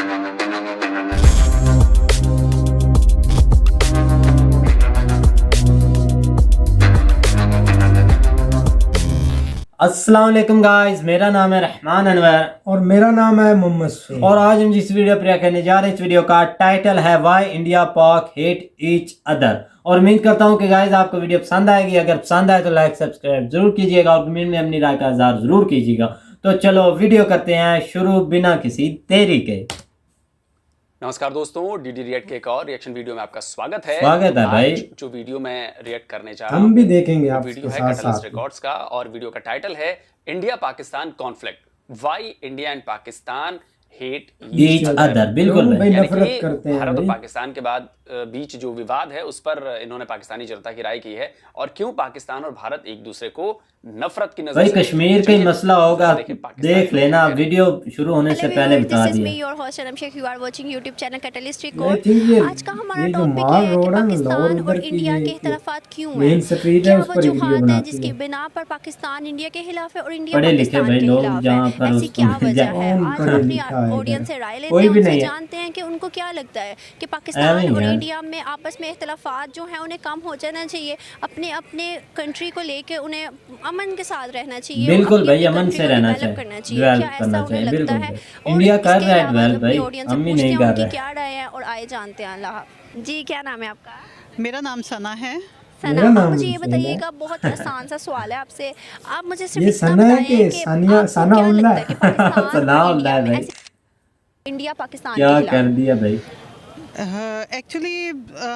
अस्सलाम वालेकुम गाइस, मेरा नाम है रहमान अनवर और मेरा नाम है मोहम्मद सईद। और आज हम जिस वीडियो पर करने जा रहे हैं, इस वीडियो का टाइटल है व्हाई इंडिया पाक हेट ईच अदर। और उम्मीद करता हूं कि गाइस आपको वीडियो पसंद आएगी। अगर पसंद आए तो लाइक सब्सक्राइब जरूर कीजिएगा और कमेंट में अपनी राय का इज़हार जरूर कीजिएगा। तो चलो वीडियो करते हैं शुरू बिना किसी देरी के। नमस्कार दोस्तों, डीडी रिएक्ट के एक और रिएक्शन वीडियो में आपका स्वागत है भाई। आज जो वीडियो में रिएक्ट करने जा रहा हम हूं भी देखेंगे वो आपके वीडियो है साथ कैटलिस्ट साथ। रिकॉर्ड्स का और वीडियो का टाइटल है India Pakistan conflict, why India and Pakistan hate each other. बिल्कुल भाई। नफरत करते हैं भारत और भाई। पाकिस्तान के बाद बीच जो विवाद है उस पर इन्होंने पाकिस्तानी जनता की राय की है और क्यों पाकिस्तान और भारत एक दूसरे को नफरत की नजर भाई से कश्मीर का ही मसला होगा, देख लेना। वीडियो शुरू होने से पहले बता दिया। आज का हमारा टॉपिक है कि पाकिस्तान और इंडिया के इख्तिलाफात क्यों हैं? क्या वजूहात है जिसकी बिना पर पाकिस्तान इंडिया के खिलाफ है और इंडिया पढ़े लिखे पाकिस्तान भाई के लोग खिलाफ जहाँ है? पर ऐसी क्या उसको वजह है? आज पढ़े हम अपनी लिखा है ऑडियंस से राय लेते कोई हैं, भी उनसे नहीं है। जानते हैं कि उनको क्या लगता है कि ऐਵੇਂ पाकिस्तान ही और है। इंडिया में आपस में इख्तिलाफात जो हैं उन्हें कम हो जाना चाहिए, अपने अपने कंट्री को लेके उन्हें अमन के साथ रहना चाहिए, बिल्कुल अपनी भाई, अपनी अमन country से को रहना develop चाहिए, करना चाहिए। develop क्या ऐसा करना उन्हें चाहिए, लगता बिल्कुल है? भाई। और इंडिया कर इसके रहा है अलावा develop अपनी भाई, ऑडियंस से हम ही पूछते नहीं हैं कर उनकी रहे। क्या राय है और आए जानते हैं। अल्लाह जी, क्या नाम है आपका? मेरा नाम सना है। सना, मेरा आप नाम मुझे ये सना बताइएगा, बहुत आसान सा सवाल है आपसे। आप मुझे सिर्फ ये इतना सना है बताएं कि कि सानिया आपको सना क्या उल्ला लगता है कि पाकिस्तान सना और उल्ला इंडिया है में भाई। ऐसे इंडिया पाकिस्तान क्या के कर खिलाफ दिया भाई। एक्चुअली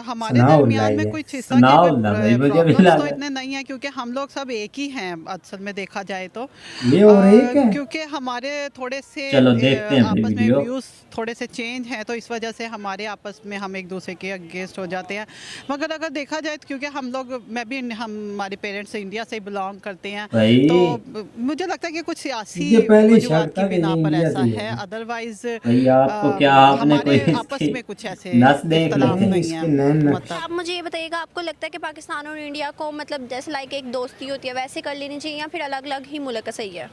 हमारे सना दरमियान उल्ला में है। कोई चीज़ सना के उल्ला भाई, मुझे भी प्रॉब्लम्स लगा। तो इतने नहीं है क्योंकि हम लोग सब एक ही हैं असल में देखा जाए तो। ये और एक है। क्योंकि हमारे थोड़े से चलो देखते हैं भाई आपस में वीडियो। व्यूज़ थोड़े से चेंज हैं तो इस वजह से हमारे आपस में हम एक दूसरे के अगेंस्ट हो जाते हैं। मगर अगर देखा जाए तो क्योंकि हम लोग हमारे पेरेंट्स इंडिया से बिलोंग करते हैं भाई तो मुझे लगता है कि कुछ सियासी ये पहली वजूहात शर्त की था कि बिना ये पर इंडिया ऐसा से है, है। अदरवाइज भाई आपको क्या, आपने हमारे कोई आपस इसकी में कुछ ऐसे नस देख इख्तलाफ ली? नहीं इसके है। नैन नक्श। मतलब आप मुझे ये बताइएगा, आपको लगता है कि पाकिस्तान और इंडिया को मतलब जैसे लाइक एक दोस्ती होती है वैसे कर लेनी चाहिए या फिर अलग अलग ही मुल्क सही है?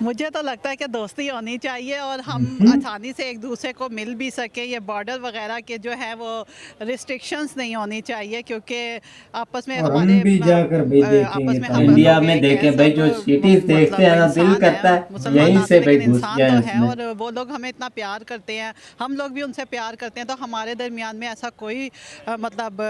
मुझे तो लगता है कि दोस्ती होनी चाहिए और हम आसानी से एक दूसरे को मिल भी सके। ये बॉर्डर वगैरह के जो है वो रिस्ट्रिक्शंस नहीं होनी चाहिए क्योंकि आपस में और हम हमारे भी जाकर भी देखेंगे आपस में तब। हम इंडिया लोग में एक देखे हैं, भाई, सब जो सिटीज देखते हैं ना, दिल इंसान करता है मुसलमान यहीं आते से हैं, भाई लेकिन घुस इंसान जाए तो है उसमें। और वो लोग हमें इतना प्यार करते हैं, हम लोग भी उनसे प्यार करते हैं। तो हमारे दरमियान में ऐसा कोई मतलब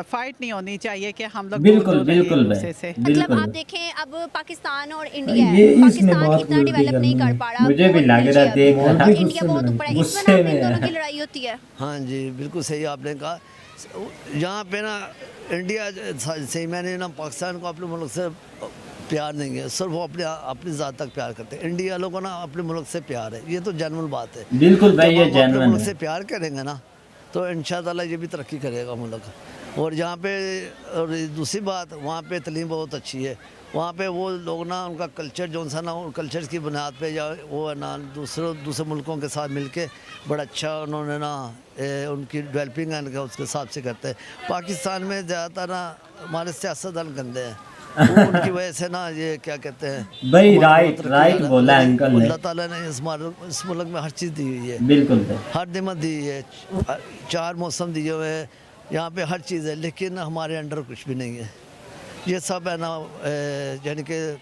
फाइट नहीं होनी चाहिए कि हम लोग बिल्कुल दूर-दूर रहें बिल्कुल एक भाई, दूसरे से। मतलब बिल्कुल। आप देखें, अब पाकिस्तान और इंडिया ये है, इसमें पाकिस्तान बात इतना उल्टी डेवलप नहीं करनी कर है। पा रहा, मुझे भी बहुत लग रहा पीछे है देख अभी। रहा मौलवी इंडिया बहुत गुस्से ऊपर है, में इस वजह गुस्से पे इन में दोनों है। की लड़ाई होती है। हाँ जी, बिल्कुल सही आपने कहा। यहाँ पे ना इंडिया सही मैंने ना पाकिस्तान को अपने मुल्क से प्यार नहीं है, सिर्फ वो अपनी ज़ात तक प्यार करते हैं। इंडिया लोगों को ना अपने मुल्क से प्यार है, ये तो जनरल बात है। बिल्कुल भाई, जब ये हम अपने जेन्युइन मुल्क है। से प्यार करेंगे ना तो इंशाअल्लाह ये भी तरक्की करेगा मुल्क। और यहाँ पे और दूसरी बात, वहाँ पे तलीम बहुत अच्छी है। वहाँ पे वो लोग ना उनका कल्चर जो सा ना, उन कल्चर की बुनियाद पे या वो है ना दूसरे मुल्कों के साथ मिलके बड़ा अच्छा उन्होंने ना उनकी डेवलपिंग है उसके हिसाब से करते हैं। पाकिस्तान में ज़्यादातर ना हमारे सियासतदान गंदे हैं, वो उनकी वजह से ना ये क्या कहते हैं भाई, हमारे राइट तरक्की राइट वाला- बोला लेकिन अंकल ने। अल्लाह ताला ने इस मुल्क में हर चीज़ दी हुई है, बिल्कुल भाई। हर निमत दी है, 4 मौसम दिए हुए हैं, यहाँ पे हर चीज़ है, लेकिन हमारे अंडर कुछ भी नहीं है। ये सब है ना यानी कि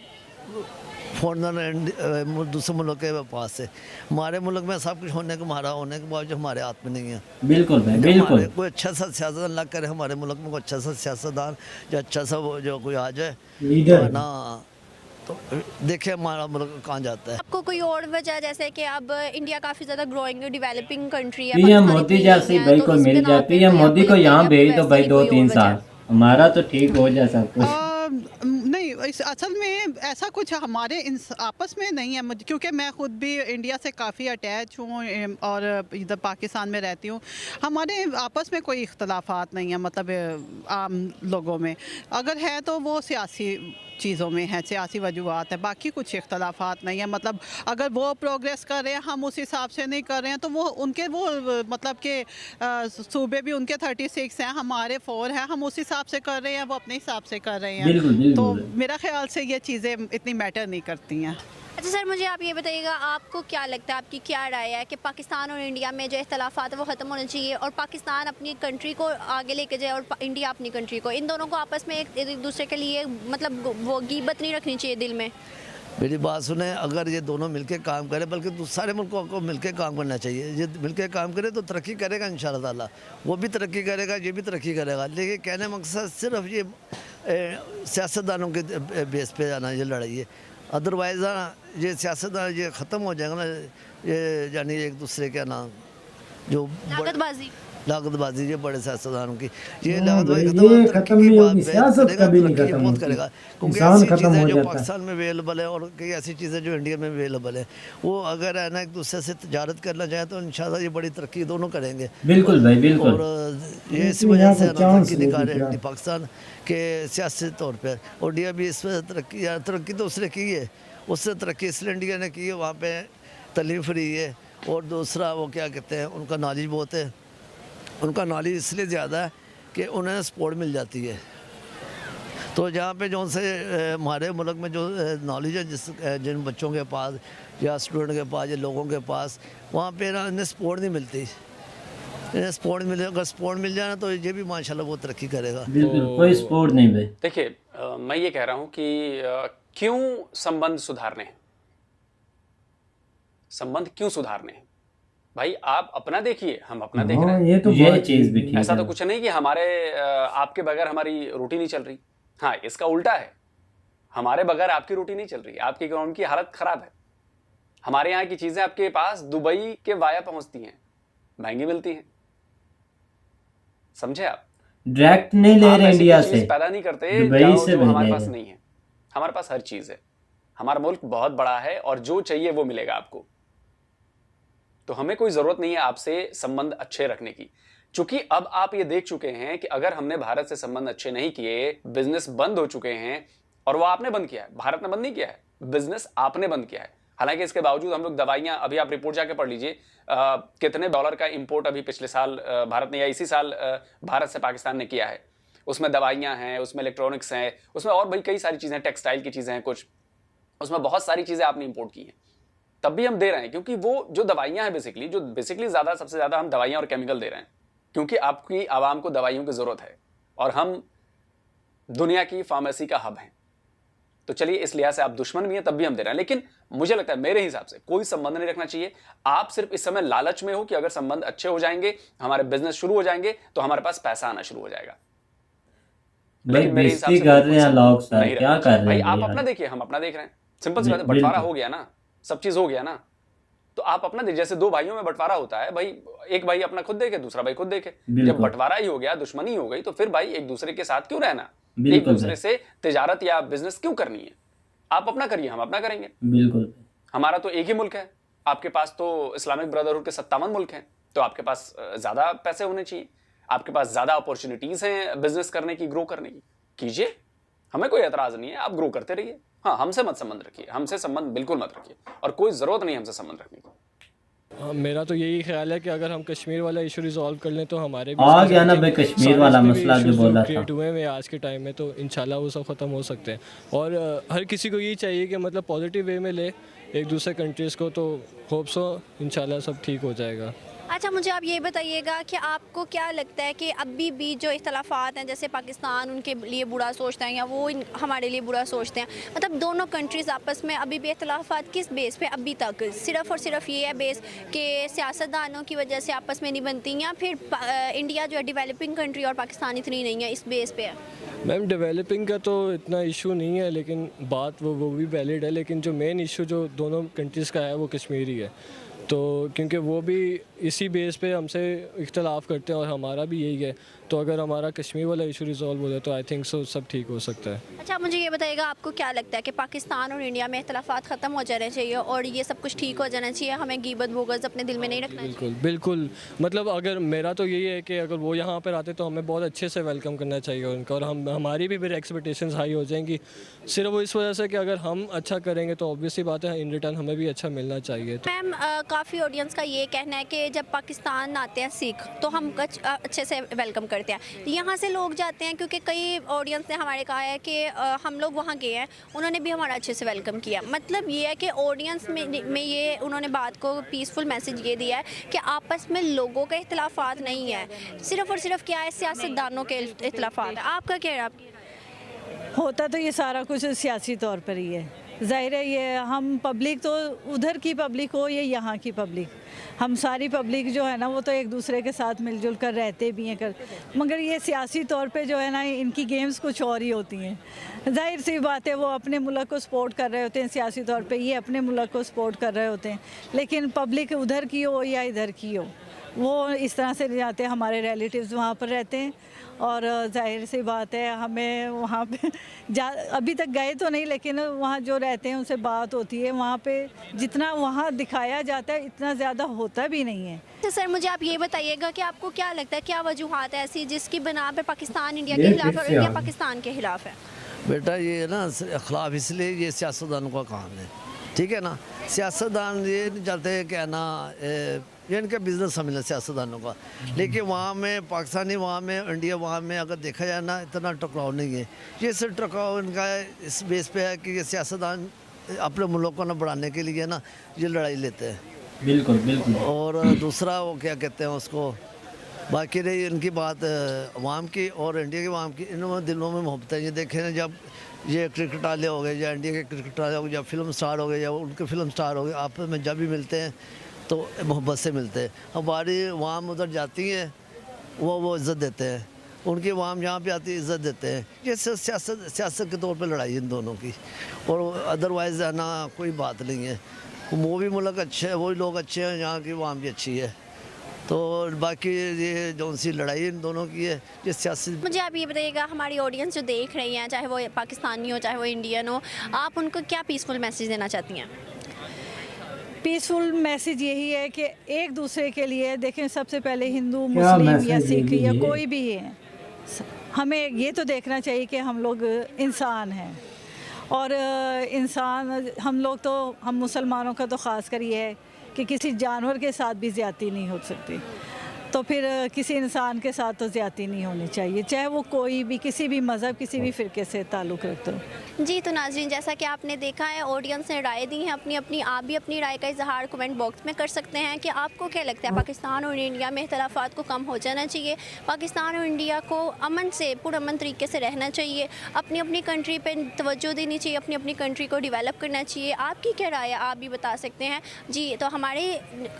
फॉरनर दूसरे मुल्क के पास है। हमारे मुल्क में सब कुछ होने के बावजूद हमारे हाथ में नहीं है। बिल्कुल भाई, हमारे बिल्कुल। कोई अच्छा सा सियासतदान लग करे हमारे मुल्क में, कोई अच्छा सा सियासतदान जो अच्छा सा वो जो कोई आ जाए लीडर। तो ना तो देखिए हमारा मुल्क कहाँ जाता है। आपको कोई और वजह, जैसे कि अब इंडिया काफी ज्यादा ग्रोइंग डेवलपिंग कंट्री है, पीएम पाकिस्तान मोदी इतनी जैसी नहीं है, भाई तो को इस मिल बिना जाए, पे पीएम कोई मोदी आपको को लगता है यहाँ कि भेज दो वैसे भाई ही 2-3 कोई और साल, हमारा तो ठीक हो जाए सब कुछ। नहीं, असल में ऐसा कुछ हमारे आपस में नहीं है। मुझे क्योंकि मैं ख़ुद भी इंडिया से काफ़ी अटैच हूँ और इधर पाकिस्तान में रहती हूँ। हमारे आपस में कोई इख्तलाफात नहीं है, मतलब आम लोगों में अगर है तो वो सियासी चीज़ों में है, सियासी वजूहत है, बाकी कुछ इख्तलाफात नहीं है। मतलब अगर वो प्रोग्रेस कर रहे हैं, हम उस हिसाब से नहीं कर रहे हैं, तो वो उनके वो मतलब कि सूबे भी उनके 36 हैं, हमारे 4 हैं, हम उस हिसाब से कर रहे हैं, वो अपने हिसाब से कर रहे हैं। बिल्कुल, बिल्कुल। तो मेरा ख्याल से ये चीज़ें इतनी मैटर नहीं करती हैं। अच्छा सर, मुझे आप ये बताइएगा, आपको क्या लगता है, आपकी क्या राय है कि पाकिस्तान और इंडिया में जो इख्तलाफात है वो ख़त्म होने चाहिए और पाकिस्तान अपनी कंट्री को आगे लेके जाए और इंडिया अपनी कंट्री को, इन दोनों को आपस में एक दूसरे के लिए मतलब वो गीबत नहीं रखनी चाहिए दिल में? मेरी बात सुने, अगर ये दोनों मिलके काम करें, बल्कि सारे मुल्कों को मिलके काम करना चाहिए। ये मिलके काम करे तो तरक्की करेगा इंशाल्लाह ताला, वो भी तरक्की करेगा, ये भी तरक्की करेगा। लेकिन कहने मकसद सिर्फ ये सियासतदानों के बेस पे आना ये लड़ाई है। अदरवाइज़ ये सियासतदान ये ख़त्म हो जाएगा ना, ये यानी एक दूसरे के नाम जो लागतबाजी ये बड़े सियासतदानों की ये लागतबाजी खत्म नहीं होगी, सियासत कभी नहीं खत्म होती, करेगा। क्योंकि इंसान ऐसी खत्म चीज़ें हो जो जाता है। पाकिस्तान में अवेलेबल है और कई ऐसी चीज़ें जो इंडिया में अवेलेबल है, वो अगर है ना एक दूसरे से तजारत करना चाहे तो इंशाल्लाह ये बड़ी तरक्की दोनों करेंगे। बिल्कुल भाई बिल्कुल। और ये इसी वजह से तरक्की निकाल रहे हैं पाकिस्तान के सियासी तौर पर। और इंडिया भी इस पर तरक्की तो उसने की है, उससे तरक्की इसलिए इंडिया ने की है, वहाँ पे तलीम फ्री है। और दूसरा वो क्या कहते हैं, उनका नॉलेज बहुत है, उनका नॉलेज इसलिए ज़्यादा है कि उन्हें सपोर्ट मिल जाती है। तो जहाँ पे जो से हमारे मुल्क में जो नॉलेज है जिन बच्चों के पास या स्टूडेंट के पास या लोगों के पास, वहाँ पे ना इन्हें सपोर्ट नहीं मिलती। इन्हें सपोर्ट मिले, अगर सपोर्ट मिल जाए ना तो ये भी माशाल्लाह बहुत तरक्की करेगा। बिल्कुल कोई सपोर्ट नहीं भाई। देखिए मैं ये कह रहा हूँ कि क्यों संबंध सुधारने हैं, संबंध क्यों सुधारने हैं भाई? आप अपना देखिए, हम अपना देख रहे हैं। ये तो ये चीज भी ठीक ऐसा है। तो कुछ नहीं कि हमारे आपके बगैर हमारी रोटी नहीं चल रही। हाँ, इसका उल्टा है, हमारे बगैर आपकी रोटी नहीं चल रही, आपकी इकोनॉमी की हालत खराब है। हमारे यहाँ की चीजें आपके पास दुबई के वाया पहुंचती हैं, महंगी मिलती हैं, समझे आप? डायरेक्ट नहीं ले रहे इंडिया से, पैदा नहीं करते दुबई से जो हमारे ले पास रहे। नहीं है। हमारे पास हर चीज है, हमारा मुल्क बहुत बड़ा है और जो चाहिए वो मिलेगा आपको। तो हमें कोई जरूरत नहीं है आपसे संबंध अच्छे रखने की, क्योंकि अब आप ये देख चुके हैं कि अगर हमने भारत से संबंध अच्छे नहीं किए, बिजनेस बंद हो चुके हैं। और वो आपने बंद किया है, भारत ने बंद नहीं किया है, बिजनेस आपने बंद किया है। हालांकि इसके बावजूद हम लोग दवाइयां, अभी आप रिपोर्ट जाके पढ़ लीजिए, कितने डॉलर का इंपोर्ट अभी पिछले साल भारत ने या इसी साल भारत से पाकिस्तान ने किया है। उसमें दवाइयां हैं, उसमें इलेक्ट्रॉनिक्स हैं, उसमें और भाई कई सारी चीजें, टेक्सटाइल की चीजें हैं कुछ, उसमें बहुत सारी चीजें आपने इंपोर्ट की हैं। तब भी हम दे रहे हैं क्योंकि वो जो दवाइयां हैं बेसिकली ज्यादा, सबसे ज्यादा हम दवाइयां और केमिकल दे रहे हैं, क्योंकि आपकी आवाम को दवाइयों की जरूरत है और हम दुनिया की फार्मेसी का हब हैं। तो चलिए, इस लिहाज से आप दुश्मन भी हैं तब भी हम दे रहे हैं। लेकिन मुझे लगता है, मेरे हिसाब से कोई संबंध नहीं रखना चाहिए। आप सिर्फ इस समय लालच में हो कि अगर संबंध अच्छे हो जाएंगे, हमारे बिजनेस शुरू हो जाएंगे, तो हमारे पास पैसा आना शुरू हो जाएगा। भाई बेइज्जती कर रहे हैं लोग सर, क्या कर रहे भाई हैं आप यार? अपना देखिए, हम अपना देख रहे हैं। सिंपल सी बात है, बंटवारा हो गया ना, सब चीज हो गया ना, तो आप अपना देखिए। जैसे दो भाइयों में बंटवारा होता है भाई, एक भाई अपना खुद देखे, दूसरा भाई खुद देखे। जब बंटवारा ही हो गया, दुश्मनी हो गई, तो फिर भाई एक दूसरे के साथ क्यों रहना, एक दूसरे से तिजारत या बिजनेस क्यों करनी है? आप अपना करिए, हम अपना करेंगे। बिल्कुल। हमारा तो एक ही मुल्क है, आपके पास तो इस्लामिक ब्रदरहुड के 57 मुल्क हैं, तो आपके पास ज्यादा पैसे होने चाहिए, आपके पास ज्यादा अपॉर्चुनिटीज हैं बिजनेस करने की, ग्रो करने की। कीजिए, हमें कोई एतराज नहीं है, आप ग्रो करते रहिए। हाँ, हमसे मत संबंध रखिए, हमसे संबंध बिल्कुल मत रखिए, और कोई जरूरत नहीं हमसे संबंध रखने की। मेरा तो यही ख्याल है कि अगर हम कश्मीर वाला इशू रिजॉल्व कर लें तो हमारे भी आ गया ना भाई कश्मीर वाला मसला जो बोला था, क्रिएट हुए हैं आज के टाइम में, तो इंशाल्लाह वो सब ख़त्म हो सकते हैं। और हर किसी को यही चाहिए कि मतलब पॉजिटिव वे में ले एक दूसरे कंट्रीज़ को, तो होप्स हो इंशाल्लाह सब ठीक हो जाएगा। अच्छा, मुझे आप ये बताइएगा कि आपको क्या लगता है कि अभी भी जो इख्तलाफात हैं, जैसे पाकिस्तान उनके लिए बुरा सोचता है या वो हमारे लिए बुरा सोचते हैं, मतलब दोनों कंट्रीज़ आपस में अभी भी इख्तलाफात किस बेस पे अभी तक सिर्फ़ और सिर्फ ये है बेस कि सियासतदानों की वजह से आपस में नहीं बनती, या फिर इंडिया जो है डेवलपिंग कंट्री और पाकिस्तान इतनी नहीं है, इस बेस पे है? मैम, डेवलपिंग का तो इतना इशू नहीं है, लेकिन बात वो भी वैलिड है, लेकिन जो मेन इशू जो दोनों कंट्रीज़ का है वो कश्मीरी है। तो क्योंकि वो भी इसी बेस पे हमसे इख्तलाफ करते हैं और हमारा भी यही है, तो अगर हमारा कश्मीर वाला इशू रिजॉल्व हो जाए तो आई थिंक सो सब ठीक हो सकता है। अच्छा, मुझे ये बताइएगा, आपको क्या लगता है कि पाकिस्तान और इंडिया में इख्तलाफात ख़त्म हो जाने चाहिए और ये सब कुछ ठीक हो जाना चाहिए, हमें गिबत बोगस अपने दिल में नहीं रखना चाहिए? बिल्कुल बिल्कुल, मतलब अगर मेरा तो यही है कि अगर वो यहाँ पर आते तो हमें बहुत अच्छे से वेलकम करना चाहिए उनका, और हमारी भी फिर एक्सपेक्टेशंस हाई हो जाएंगी, सिर्फ वो इस वजह से कि अगर हम अच्छा करेंगे तो ऑब्वियसली बात है इन रिटर्न हमें भी अच्छा मिलना चाहिए। मैम, काफ़ी ऑडियंस का ये कहना है कि जब पाकिस्तान आते हैं सिख तो हम अच्छे से वेलकम करते हैं, यहाँ से लोग जाते हैं क्योंकि कई ऑडियंस ने हमारे कहा है कि हम लोग वहाँ गए हैं, उन्होंने भी हमारा अच्छे से वेलकम किया। मतलब ये है कि ऑडियंस में ये उन्होंने बात को पीसफुल मैसेज ये दिया है कि आपस में लोगों के इख्तलाफात नहीं है, सिर्फ़ और सिर्फ क्या है सियासतदानों के इख्तलाफात है। आपका क्या है? होता तो ये सारा कुछ सियासी तौर पर ही है, ज़ाहिर है। ये हम पब्लिक तो उधर की पब्लिक हो या यहाँ की पब्लिक, हम सारी पब्लिक जो है ना वो तो एक दूसरे के साथ मिलजुल कर रहते भी हैं मगर ये सियासी तौर पे जो है ना इनकी गेम्स कुछ और ही होती हैं। जाहिर सी बात है वो अपने मुल्क को सपोर्ट कर रहे होते हैं सियासी तौर पे, ये अपने मुल्क को सपोर्ट कर रहे होते हैं, लेकिन पब्लिक उधर की हो या इधर की हो वो इस तरह से जाते हैं। हमारे रिलेटिव्स वहाँ पर रहते हैं और जाहिर सी बात है हमें वहाँ पे अभी तक गए तो नहीं, लेकिन वहाँ जो रहते हैं उनसे बात होती है। वहाँ पे जितना वहाँ दिखाया जाता है इतना ज़्यादा होता भी नहीं है। तो सर मुझे आप ये बताइएगा कि आपको क्या लगता है, क्या वजूहात है ऐसी जिसकी बिना पे पाकिस्तान इंडिया के खिलाफ और इंडिया पाकिस्तान के खिलाफ है? बेटा ये ना खिलाफ इसलिए ये सियासतदानों का काम है, ठीक है ना। सियासतदान ये नहीं चाहते कि है ना ये इनका बिजनेस समझना सियासतदानों का, लेकिन वहाँ में पाकिस्तानी वहाँ में इंडिया वहाँ में अगर देखा जाए ना इतना टकराव नहीं है। ये सिर्फ टकराव इनका इस बेस पे है कि ये सियासतदान अपने मुल्क को ना बढ़ाने के लिए ना ये लड़ाई लेते हैं। बिल्कुल बिल्कुल। और दूसरा वो क्या कहते हैं उसको, बाकी रही इनकी बात अवाम की और इंडिया की अवाम की, इनमें दिलों में मोहब्बत है। ये देखें ना जब ये क्रिकेट वाले हो गए या इंडिया के क्रिकेट वाले हो गए या फिल्म स्टार हो गए या उनके फिल्म स्टार हो गए, आपस में जब भी मिलते हैं तो मोहब्बत से मिलते हैं। हमारी अवाम उधर जाती है वो इज़्ज़त देते हैं, उनकी अवाम यहाँ पे आती है इज़्ज़त देते हैं। ये सियासत के तौर पे लड़ाई इन दोनों की, और अदरवाइज़ है ना कोई बात नहीं है। वो भी मुल्क अच्छे है, वही लोग अच्छे हैं, यहाँ की अवाम भी अच्छी है। तो बाकी ये जो सी लड़ाई इन दोनों की है ये सियासी। मुझे आप ये बताइएगा, हमारी ऑडियंस जो देख रही हैं चाहे वो पाकिस्तानी हो चाहे वो इंडियन हो, आप उनको क्या पीसफुल मैसेज देना चाहती हैं? पीसफुल मैसेज यही है कि एक दूसरे के लिए देखें, सबसे पहले हिंदू मुस्लिम या सिख या कोई भी है, हमें ये तो देखना चाहिए कि हम लोग इंसान हैं और इंसान हम लोग तो, हम मुसलमानों का तो ख़ास कर ये है कि किसी जानवर के साथ भी ज़्यादती नहीं हो सकती, तो फिर किसी इंसान के साथ तो ज़्यादती नहीं होनी चाहिए, चाहे वो कोई भी किसी भी मज़हब किसी भी फ़िरके से ताल्लुक़ रखता हो। जी तो नाज़रीन, जैसा कि आपने देखा है ऑडियंस ने राय दी है अपनी अपनी, आप भी अपनी राय का इजहार कमेंट बॉक्स में कर सकते हैं कि आपको क्या लगता है पाकिस्तान और इंडिया में इख्तलाफात को कम हो जाना चाहिए, पाकिस्तान और इंडिया को अमन से पुरअमन तरीके से रहना चाहिए, अपनी अपनी कंट्री पे तवज्जो देनी चाहिए, अपनी अपनी कंट्री को डेवलप करना चाहिए। आपकी क्या राय है आप भी बता सकते हैं। जी तो हमारे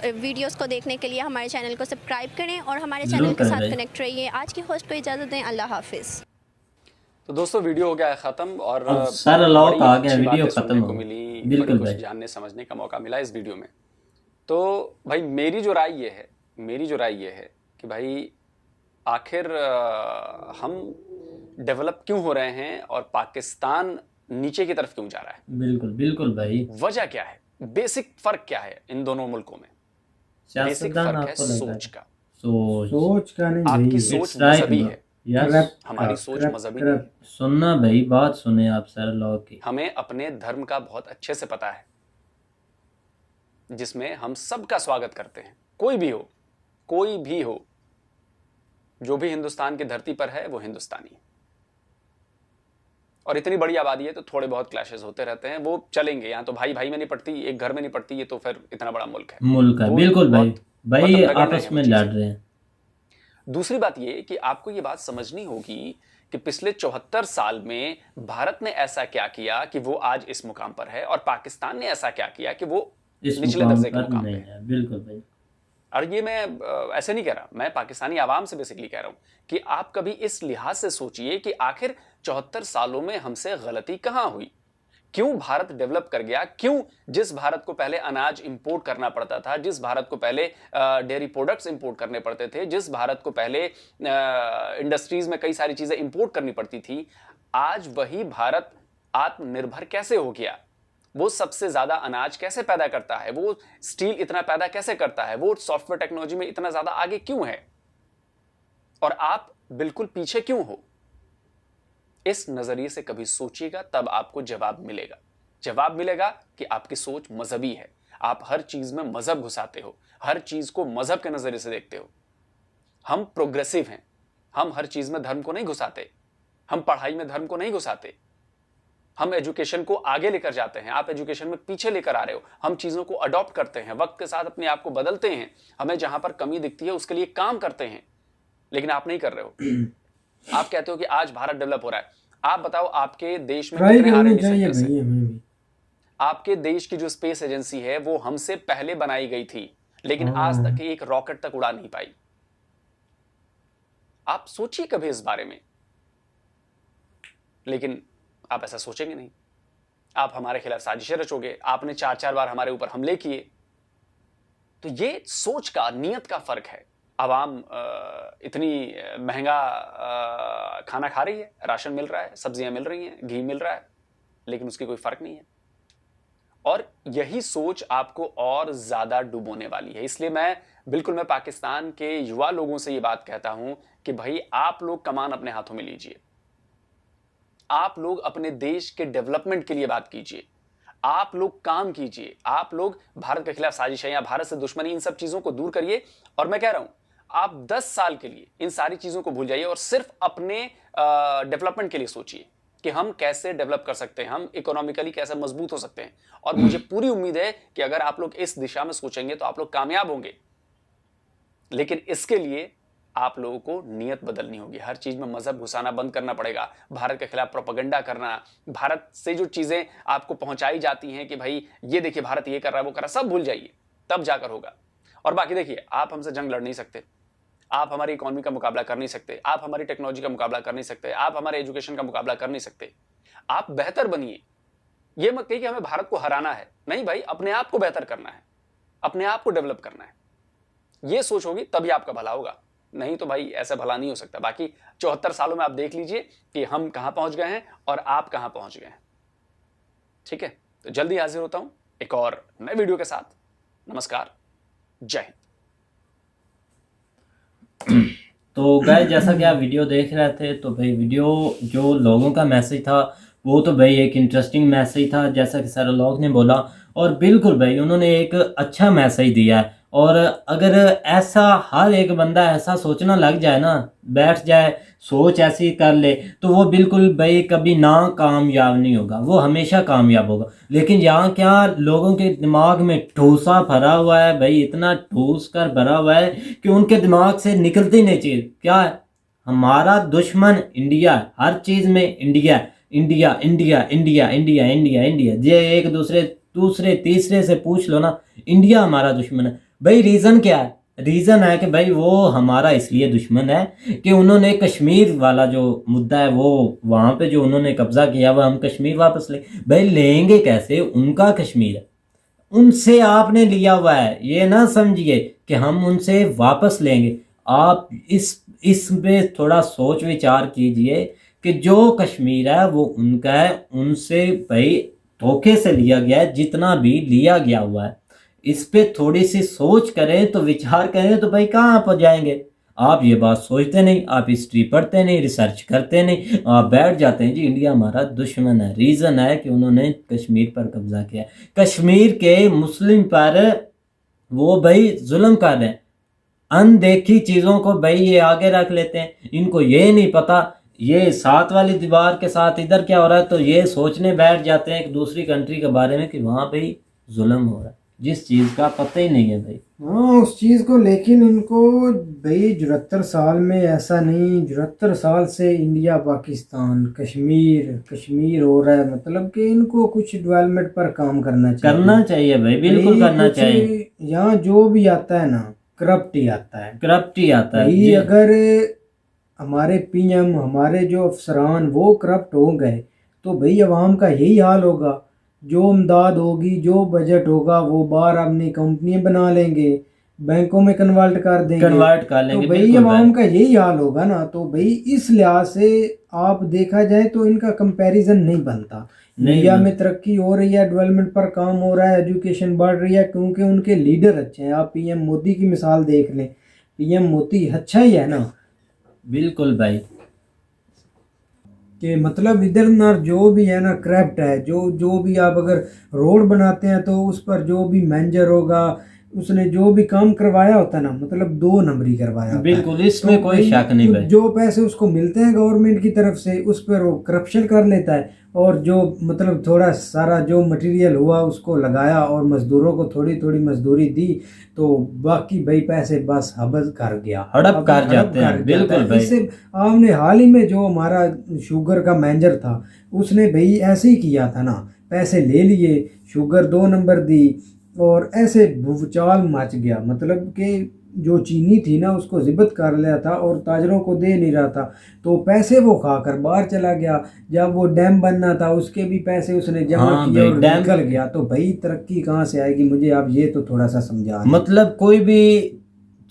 वीडियोज़ को देखने के लिए हमारे चैनल को सब्सक्राइब करें और हमारे चैनल के साथ कनेक्ट रहिए। आज की होस्ट को इजाज़त दें, अल्लाह हाफिज़। तो दोस्तों वीडियो हो गया खत्म और सारा लॉक आ गया, अच्छी वीडियो बातें खत्म सुनने हो को गई। मिली, बिल्कुल बड़ी भाई। कुछ जानने समझने का मौका मिला इस वीडियो में। तो भाई मेरी जो राय ये है कि भाई आखिर हम डेवलप क्यों हो रहे हैं और पाकिस्तान नीचे की तरफ क्यों जा रहा है। बिल्कुल बिल्कुल भाई। वजह क्या है, बेसिक फर्क क्या है इन दोनों मुल्कों में? बेसिक फर्क है सोच का। सोच का नहीं आपकी भाई, सोच मजहबी है, Corrupt, हमारी सोच मजहबी corrupt. है। सुनना भाई, बात सुने आप सर लॉ की। हमें अपने धर्म का बहुत अच्छे से पता है, जिसमें हम सबका स्वागत करते हैं, कोई भी हो, जो भी हिंदुस्तान की धरती पर है वो हिंदुस्तानी है। और इतनी बड़ी आबादी है तो थोड़े बहुत क्लैशेस होते रहते हैं, वो चलेंगे। यहाँ तो भाई भाई में नहीं पड़ती, एक घर में नहीं पड़ती, ये तो फिर इतना बड़ा मुल्क है। बिल्कुल भाई, भाई मतलब आपस में लड़ रहे हैं। दूसरी बात ये कि आपको ये बात समझनी होगी कि पिछले 74 साल में भारत ने ऐसा क्या किया कि वो आज इस मुकाम पर है, और पाकिस्तान ने ऐसा क्या किया कि वो निचले दर्जे के मुकाम पे है। बिल्कुल भाई। और ये मैं ऐसे नहीं कह रहा, मैं पाकिस्तानी आवाम से बेसिकली कह रहा हूं कि आप कभी इस लिहाज से सोचिए कि आखिर 74 सालों में हमसे गलती कहां हुई, क्यों भारत डेवलप कर गया, क्यों जिस भारत को पहले अनाज इंपोर्ट करना पड़ता था, जिस भारत को पहले डेयरी प्रोडक्ट्स इंपोर्ट करने पड़ते थे, जिस भारत को पहले इंडस्ट्रीज में कई सारी चीजें इंपोर्ट करनी पड़ती थी, आज वही भारत आत्मनिर्भर कैसे हो गया, वो सबसे ज्यादा अनाज कैसे पैदा करता है, वो स्टील इतना पैदा कैसे करता है, वो सॉफ्टवेयर टेक्नोलॉजी में इतना ज्यादा आगे क्यों है, और आप बिल्कुल पीछे क्यों हो। इस नजरिए से कभी सोचिएगा, तब आपको जवाब मिलेगा कि आपकी सोच मजहबी है, आप हर चीज में मजहब घुसाते हो, हर चीज को मजहब के नजरिए से देखते हो। हम प्रोग्रेसिव हैं, हम हर चीज में धर्म को नहीं घुसाते, हम पढ़ाई में धर्म को नहीं घुसाते, हम एजुकेशन को आगे लेकर जाते हैं। आप एजुकेशन में पीछे लेकर आ रहे हो। हम चीजों को अडॉप्ट करते हैं, वक्त के साथ अपने आप को बदलते हैं, हमें जहां पर कमी दिखती है उसके लिए काम करते हैं, लेकिन आप नहीं कर रहे हो। आप कहते हो कि आज भारत डेवलप हो रहा है। आप बताओ आपके देश में कितने R&D सेंटर्स हैं? आपके देश की जो स्पेस एजेंसी है वो हमसे पहले बनाई गई थी, लेकिन आज तक एक रॉकेट तक उड़ा नहीं पाई। आप सोचिए कभी इस बारे में, लेकिन आप ऐसा सोचेंगे नहीं। आप हमारे खिलाफ साजिशें रचोगे। आपने 4-4 बार हमारे ऊपर हमले किए। तो ये सोच का, नियत का फर्क है। आवाम इतनी महंगा खाना खा रही है, राशन मिल रहा है, सब्जियां मिल रही हैं, घी मिल रहा है, लेकिन उसकी कोई फर्क नहीं है। और यही सोच आपको और ज्यादा डुबोने वाली है। इसलिए मैं पाकिस्तान के युवा लोगों से ये बात कहता हूं कि भाई आप लोग कमान अपने हाथों में लीजिए। आप लोग अपने देश के डेवलपमेंट के लिए बात कीजिए। आप लोग काम कीजिए। आप लोग भारत के खिलाफ साजिशें या भारत से दुश्मनी, इन सब चीजों को दूर करिए। और मैं कह रहा हूं, आप 10 साल के लिए इन सारी चीजों को भूल जाइए और सिर्फ अपने डेवलपमेंट के लिए सोचिए कि हम कैसे डेवलप कर सकते हैं, हम इकोनॉमिकली कैसे मजबूत हो सकते हैं। और मुझे पूरी उम्मीद है कि अगर आप लोग इस दिशा में सोचेंगे तो आप लोग कामयाब होंगे। लेकिन इसके लिए आप लोगों को नियत बदलनी होगी। हर चीज में मजहब घुसाना बंद करना पड़ेगा। भारत के खिलाफ प्रोपेगेंडा करना, भारत से जो चीजें आपको पहुंचाई जाती हैं कि भाई ये देखिए भारत ये कर रहा है, वो कर रहा है, सब भूल जाइए, तब जाकर होगा। और बाकी देखिए, आप हमसे जंग लड़ नहीं सकते, आप हमारी इकोनॉमी का मुकाबला कर नहीं सकते, आप हमारी टेक्नोलॉजी का मुकाबला कर नहीं सकते, आप हमारे एजुकेशन का मुकाबला कर नहीं सकते। आप बेहतर बनिए। ये मत कहिए कि हमें भारत को हराना है। नहीं भाई, अपने आप को बेहतर करना है, अपने आप को डेवलप करना है। ये सोच होगी तभी आपका भला होगा, नहीं तो भाई ऐसा भला नहीं हो सकता। बाकी 74 सालों में आप देख लीजिए कि हम कहां पहुंच गए हैं और आप कहां पहुंच गए हैं। ठीक है, तो जल्दी हाजिर होता हूं एक और नए वीडियो के साथ। नमस्कार, जय हिंद। तो गाइस, जैसा कि आप वीडियो देख रहे थे, तो भाई वीडियो जो लोगों का मैसेज था वो तो भाई एक इंटरेस्टिंग मैसेज था, जैसा कि सारे लोग ने बोला। और बिल्कुल भाई उन्होंने एक अच्छा मैसेज दिया है। और अगर ऐसा हर एक बंदा ऐसा सोचना लग जाए ना, बैठ जाए, सोच ऐसी कर ले, तो वो बिल्कुल भाई कभी ना कामयाब नहीं होगा, वो हमेशा कामयाब होगा। लेकिन यहाँ क्या लोगों के दिमाग में ठूसा भरा हुआ है भाई, इतना ठूस कर भरा हुआ है कि उनके दिमाग से निकलती नहीं चीज़। क्या है? हमारा दुश्मन इंडिया है, हर चीज़ में India, India India India India India India. ये एक दूसरे तीसरे से पूछ लो ना, इंडिया हमारा दुश्मन है। भाई रीज़न क्या है? रीज़न है कि भाई वो हमारा इसलिए दुश्मन है कि उन्होंने कश्मीर वाला जो मुद्दा है, वो वहाँ पे जो उन्होंने कब्ज़ा किया हुआ, हम कश्मीर वापस ले। भाई लेंगे कैसे? उनका कश्मीर है, उनसे आपने लिया हुआ है। ये ना समझिए कि हम उनसे वापस लेंगे। आप इस पे थोड़ा सोच विचार कीजिए कि जो कश्मीर है वो उनका है, उनसे भाई धोखे से लिया गया है, जितना भी लिया गया हुआ है। इस पे थोड़ी सी सोच करें, तो विचार करें, तो भाई कहाँ पहुँच जाएंगे। आप ये बात सोचते नहीं, आप हिस्ट्री पढ़ते नहीं, रिसर्च करते नहीं, आप बैठ जाते हैं जी इंडिया हमारा दुश्मन है। रीज़न है कि उन्होंने कश्मीर पर कब्जा किया, कश्मीर के मुस्लिम पर वो भाई जुल्म कर रहे हैं। अनदेखी चीज़ों को भाई ये आगे रख लेते हैं। इनको ये नहीं पता ये साथ वाली दीवार के साथ इधर क्या हो रहा है, तो ये सोचने बैठ जाते हैं एक दूसरी कंट्री के बारे में कि वहाँ भाई जुल्म हो रहा है, जिस चीज़ का पता ही नहीं है भाई। हाँ, उस चीज़ को। लेकिन इनको भाई 74 साल में ऐसा नहीं, 74 साल से इंडिया पाकिस्तान कश्मीर हो रहा है। मतलब कि इनको कुछ डेवलपमेंट पर काम करना चाहिए भाई, बिल्कुल करना चाहिए। यहाँ जो भी आता है ना, करप्ट ही आता है भाई। अगर हमारे पीएम, हमारे जो अफसरान वो करप्ट हो गए तो भाई अवाम का यही हाल होगा। जो इमदाद होगी, जो बजट होगा, वो बाहर अपनी कंपनियां बना लेंगे, बैंकों में कन्वर्ट कर लेंगे, तो भाई अवाम का यही हाल होगा ना। तो भाई इस लिहाज से आप देखा जाए तो इनका कंपैरिजन नहीं बनता। इंडिया में तरक्की हो रही है, डेवलपमेंट पर काम हो रहा है, एजुकेशन बढ़ रही है, क्योंकि उनके लीडर अच्छे हैं। आप पीएम मोदी की मिसाल देख लें, पीएम मोदी अच्छा ही है ना। बिल्कुल भाई। कि मतलब इधर ना जो भी है ना करप्ट है, जो भी आप अगर रोड बनाते हैं तो उस पर जो भी मैनेजर होगा उसने जो भी काम करवाया होता है ना, मतलब 2 नंबरी करवाया होता है। बिल्कुल, इसमें तो कोई भाई शक नहीं भाई। जो पैसे उसको मिलते हैं गवर्नमेंट की तरफ से उस पर वो करप्शन कर लेता है, और जो मतलब थोड़ा सारा जो मटेरियल हुआ उसको लगाया और मजदूरों को थोड़ी थोड़ी मजदूरी दी, तो बाकी भाई पैसे बस हड़प कर गया, हड़प कर हड़प जाते हैं, कर बिल्कुल जाता है। भाई। इससे आपने हाल ही में जो हमारा शुगर का मैनेजर था उसने भाई ऐसे ही किया था ना, पैसे ले लिए, शुगर 2 नंबर दी और ऐसे भूचाल मच गया, मतलब कि जो चीनी थी ना उसको ज़िब्त कर लिया था और ताजरों को दे नहीं रहा था, तो पैसे वो खाकर बाहर चला गया। जब वो डैम बनना था उसके भी पैसे उसने जमा हाँ किए भाई, और डैम निकल गया। तो भाई तरक्की कहाँ से आएगी, मुझे आप ये तो थोड़ा सा समझा दें। मतलब कोई भी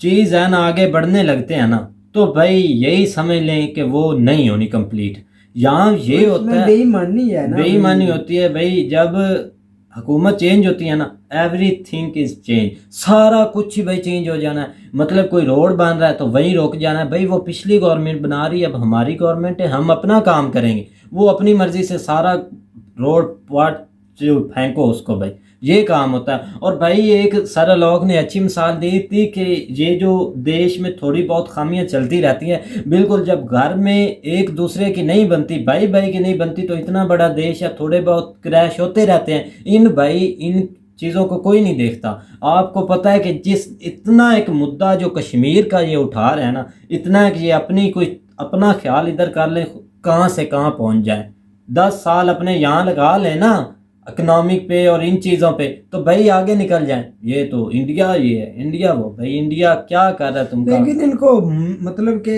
चीज है ना आगे बढ़ने लगते हैं ना, तो भाई यही समझ लें कि वो नहीं होनी कंप्लीट। यहाँ ये तो होता इसमें है, बेईमानी है ना, बेईमानी भाई। होती है भाई। जब हुकूमत चेंज होती है ना, एवरीथिंग इज चेंज, सारा कुछ ही भाई चेंज हो जाना है। मतलब कोई रोड बन रहा है तो वहीं रोक जाना है, भाई वो पिछली गवर्नमेंट बना रही है, अब हमारी गवर्नमेंट है, हम अपना काम करेंगे। वो अपनी मर्जी से सारा रोड पाट जो फेंको उसको भाई, ये काम होता है। और भाई एक सारा लोग ने अच्छी मिसाल दी थी कि ये जो देश में थोड़ी बहुत खामियां चलती रहती हैं, बिल्कुल जब घर में एक दूसरे की नहीं बनती, भाई भाई की नहीं बनती, तो इतना बड़ा देश है, थोड़े बहुत क्रैश होते रहते हैं। इन चीज़ों को कोई नहीं देखता। आपको पता है कि जिस इतना एक मुद्दा जो कश्मीर का ये उठा रहे हैं ना, इतना है कि ये अपनी कोई अपना ख्याल इधर कर ले, कहाँ से कहाँ पहुँच जाए। 10 साल अपने यहाँ लगा ले ना इकोनॉमिक पे और इन चीज़ों पे, तो भाई आगे निकल जाए। ये तो इंडिया, ये है इंडिया, वो भाई इंडिया क्या कर रहा है तुमका। लेकिन इनको मतलब कि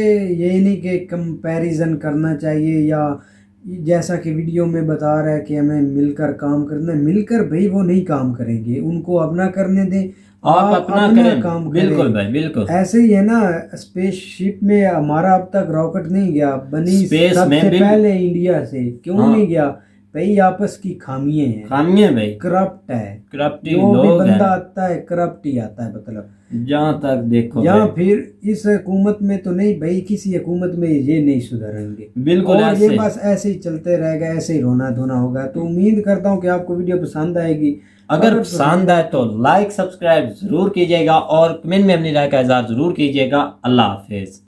ये नहीं कि कंपैरिजन करना चाहिए, या जैसा कि वीडियो में बता रहा है कि हमें मिलकर काम करना है, मिलकर भाई वो नहीं काम करेंगे, उनको अपना करने दें, आप अपना करें, काम बिल्कुल करें। भाई बिल्कुल। ऐसे ही है ना, स्पेसशिप में हमारा अब तक रॉकेट नहीं गया, बनी स्पेस में सबसे भी पहले इंडिया से, क्यों हाँ। नहीं गया भाई? आपस की खामियां हैं, खामियां भाई, करप्ट है, करप्टी जो भी लोग बंदा हैं आता है करप्ट ही आता है, मतलब। जहाँ तक देखो या भाई। फिर इस हुकूमत में तो नहीं भाई, किसी हुकूमत में ये नहीं सुधरेंगे, बिल्कुल और ये ऐसे। बस ऐसे ही चलते रहेगा, ऐसे ही रोना धोना होगा। तो उम्मीद करता हूँ कि आपको वीडियो पसंद आएगी। अगर पसंद आए तो लाइक सब्सक्राइब जरूर कीजिएगा और कमेंट में अपनी राय का इजहार जरूर कीजिएगा। अल्लाह हाफिज।